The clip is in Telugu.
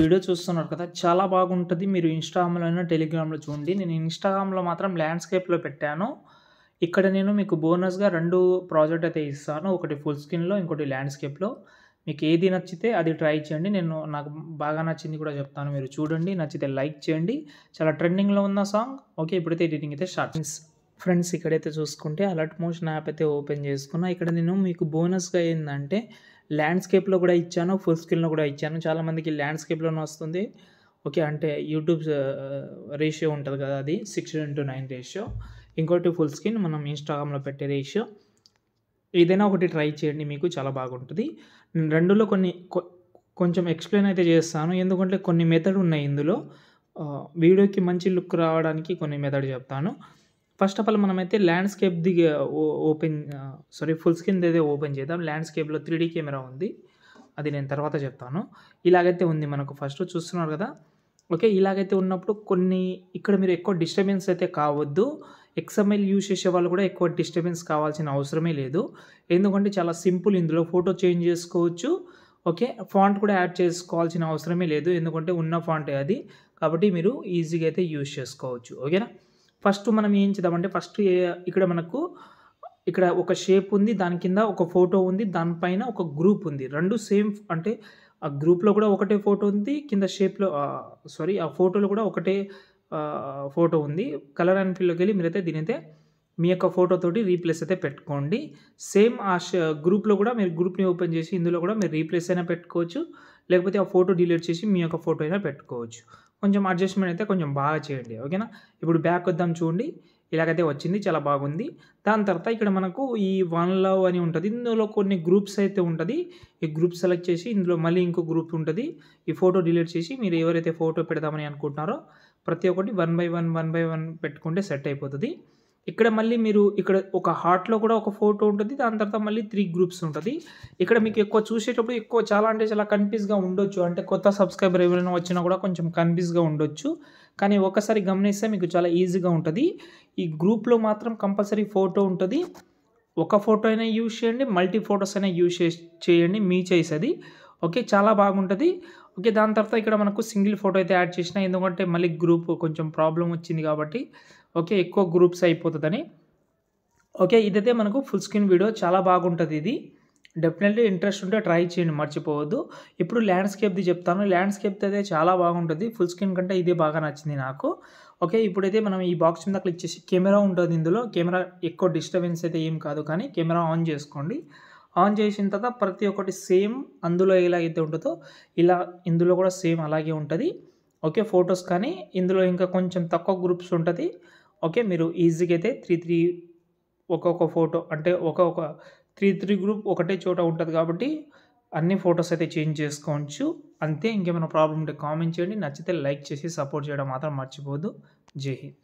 వీడియో చూస్తున్నారు కదా! చాలా బాగుంటది. మీరు ఇన్‌స్టాగ్రామ్‌లో అయినా, టెలిగ్రామ్‌లో చూడండి. నేను ఇన్‌స్టాగ్రామ్‌లో మాత్రం ల్యాండ్‌స్కేప్‌లో పెట్టాను. ఇక్కడ నేను మీకు బోనస్‌గా 2 ప్రాజెక్ట్ అయితే ఇస్తాను. ఒకటి ఫుల్ స్క్రీన్‌లో, ఇంకోటి ల్యాండ్‌స్కేప్‌లో. మీకు ఏది నచ్చితే అది ట్రై చేయండి. నాకు బాగా నచ్చింది కూడా చెప్తాను. మీరు చూడండి. నచ్చితే లైక్ చేయండి. చాలా ట్రెండింగ్‌లో ఉన్న సాంగ్. ఓకే. ఇప్పుడైతే ఎడిటింగ్ అయితే స్టార్ట్ ఫ్రెండ్స్ ఇక్కడైతే చూసుకుంటే అలర్ట్ మోషన్ యాప్ అయితే ఓపెన్ చేసుకున్నా. ఇక్కడ నేను మీకు బోనస్‌గా ఏందంటే ల్యాండ్‌స్కేప్‌లో కూడా ఇచ్చాను. ఫుల్ స్క్రీన్‌లో కూడా ఇచ్చాను. చాలామందికి ల్యాండ్‌స్కేప్‌లోనే వస్తుంది. ఓకే. అంటే యూట్యూబ్ రేషియో ఉంటది కదా! అది 6:9 రేషియో. ఇంకోటి ఫుల్ స్క్రీన్ మనం ఇన్‌స్టాగ్రామ్‌లో పెట్టే రేషియో. ఏదైనా ఒకటి ట్రై చేయండి. మీకు చాలా బాగుంటది. నేను 2లో కొంచెం ఎక్స్‌ప్లెయిన్ అయితే చేస్తాను. ఎందుకంటే కొన్ని మెథడ్ ఉన్నాయి ఇందులో. వీడియోకి మంచి లుక్ రావడానికి కొన్ని మెథడ్ చెప్తాను. ఫస్ట్ ఆఫ్ ఆల్ మనమైతే ల్యాండ్‌స్కేప్‌ది ఓపెన్ ఫుల్ స్క్రీన్‌దైతే ఓపెన్ చేద్దాం. ల్యాండ్‌స్కేప్‌లో 3డీ కెమెరా ఉంది. అది నేను తర్వాత చెప్తాను. ఇలాగైతే ఉంది మనకు ఫస్ట్ చూస్తున్నారు కదా! ఓకే. ఇలాగైతే ఉన్నప్పుడు ఇక్కడ మీరు ఎక్కువ డిస్టర్బెన్స్ అయితే కావద్దు. ఎక్స్ఎంఎల్ యూజ్ చేసేవాళ్ళు కూడా ఎక్కువ డిస్టర్బెన్స్ కావాల్సిన అవసరమే లేదు. ఎందుకంటే చాలా సింపుల్ ఇందులో ఫోటో చేంజ్ చేసుకోవచ్చు. ఓకే. ఫాంట్ కూడా యాడ్ చేసుకోవాల్సిన అవసరమే లేదు. ఎందుకంటే ఉన్న ఫాంటే అది. కాబట్టి మీరు ఈజీగా అయితే యూజ్ చేసుకోవచ్చు. ఓకేనా? ఫస్ట్ మనం ఏం చేద్దామంటే ఇక్కడ మనకు ఇక్కడ ఒక షేప్ ఉంది. దాని కింద ఒక ఫోటో ఉంది. దానిపైన ఒక గ్రూప్ ఉంది. 2 సేమ్ అంటే ఆ గ్రూప్‌లో కూడా ఒకటే ఫోటో ఉంది. కింద ఆ ఫోటోలో కూడా ఒకటే ఫోటో ఉంది. కలర్ అండ్ ఫిల్‌లోకెళ్ళి మీరైతే దీనైతే మీ యొక్క ఫోటోతోటి రీప్లేస్ అయితే పెట్టుకోండి. సేమ్ ఆ గ్రూప్‌లో కూడా మీరు గ్రూప్‌ని ఓపెన్ చేసి ఇందులో కూడా మీరు రీప్లేస్ అయినా పెట్టుకోవచ్చు. లేకపోతే ఆ ఫోటో డిలీట్ చేసి మీ యొక్క ఫోటో అయినా పెట్టుకోవచ్చు. కొంచెం అడ్జస్ట్‌మెంట్ అయితే కొంచెం బాగా చేయండి. ఓకేనా? ఇప్పుడు బ్యాక్ వద్దాం చూడండి. ఇలాగైతే వచ్చింది. చాలా బాగుంది. దాని తర్వాత ఇక్కడ మనకు ఈ వన్ లవ్ అని ఉంటది. ఇందులో కొన్ని గ్రూప్స్ అయితే ఉంటది. ఈ గ్రూప్ సెలెక్ట్ చేసి ఇందులో మళ్ళీ ఇంకో గ్రూప్ ఉంటది. ఈ ఫోటో డిలీట్ చేసి మీరు ఎవరైతే ఫోటో పెడదామని అనుకుంటున్నారో ప్రతి ఒక్కటి 1 బై 1 పెట్టుకుంటే సెట్ అయిపోతది. ఇక్కడ మళ్ళీ మీరు ఇక్కడ ఒక హార్ట్‌లో కూడా ఒక ఫోటో ఉంటది. దాని తర్వాత మళ్ళీ 3 గ్రూప్స్ ఉంటది. ఇక్కడ మీకు ఎక్కువ చూసేటప్పుడు చాలా అంటే చాలా కన్‌ఫ్యూజ్‌గా ఉండొచ్చు. అంటే కొత్త సబ్‌స్క్రైబర్ ఎవరైనా వచ్చినా కూడా కొంచెం కన్‌ఫ్యూజ్‌గా ఉండొచ్చు. కానీ ఒక్కసారి గమనిస్తే మీకు చాలా ఈజీగా ఉంటది. ఈ గ్రూప్‌లో మాత్రం కంపల్సరీ ఫోటో ఉంటది. ఒక ఫోటో అయినా యూజ్ చేయండి. మల్టీ ఫోటోస్ అయినా యూజ్ చేయండి. మీ చాయిస్ అది. ఓకే. చాలా బాగుంటది. ఓకే. దాని తర్వాత ఇక్కడ మనకు సింగిల్ ఫోటో అయితే యాడ్ చేసినా. ఎందుకంటే మళ్ళీ గ్రూప్ కొంచెం ప్రాబ్లమ్ వచ్చింది కాబట్టి ఓకే. ఎక్కువ గ్రూప్స్ అయిపోతదని. ఓకే. ఇదైతే మనకు ఫుల్ స్క్రీన్ వీడియో చాలా బాగుంటది ఇది. డెఫినెట్‌లీ ఇంట్రెస్ట్ ఉంటే ట్రై చేయండి మర్చిపోవద్దు. ఇప్పుడు ల్యాండ్‌స్కేప్‌ది చెప్తాను. ల్యాండ్‌స్కేప్‌ది అయితే చాలా బాగుంటది. ఫుల్ స్క్రీన్ కంటే ఇదే బాగా నచ్చింది నాకు. ఓకే. ఇప్పుడైతే మనం ఈ బాక్స్ మీద క్లిక్ చేసి కెమెరా ఉంటది ఇందులో. కెమెరా ఎక్కువ డిస్టర్బెన్స్ అయితే ఏం కాదు కానీ కెమెరా ఆన్ చేసుకోండి. ఆన్ చేసిన తర్వాత ప్రతి ఒక్కటి సేమ్ అందులో ఎలాగైతే ఉంటదో ఇందులో కూడా సేమ్ అలాగే ఉంటది. ఓకే. ఫోటోస్ కానీ ఇందులో ఇంకా కొంచెం తక్కువ గ్రూప్స్ ఉంటది. ఓకే. మీరు ఈజీగా అయితే 3 ఒక్కొక్క ఫోటో అంటే ఒక్కొక్క 3 గ్రూప్ ఒకటే చోట ఉంటది కాబట్టి అన్ని ఫోటోస్ అయితే చేంజ్ చేసుకోవచ్చు. అంతే. ఇంకేమైనా ప్రాబ్లమ్ ఉంటే కామెంట్ చేయండి. నచ్చితే లైక్ చేసి సపోర్ట్ చేయడం మాత్రం మర్చిపోవద్దు. జై హింద్.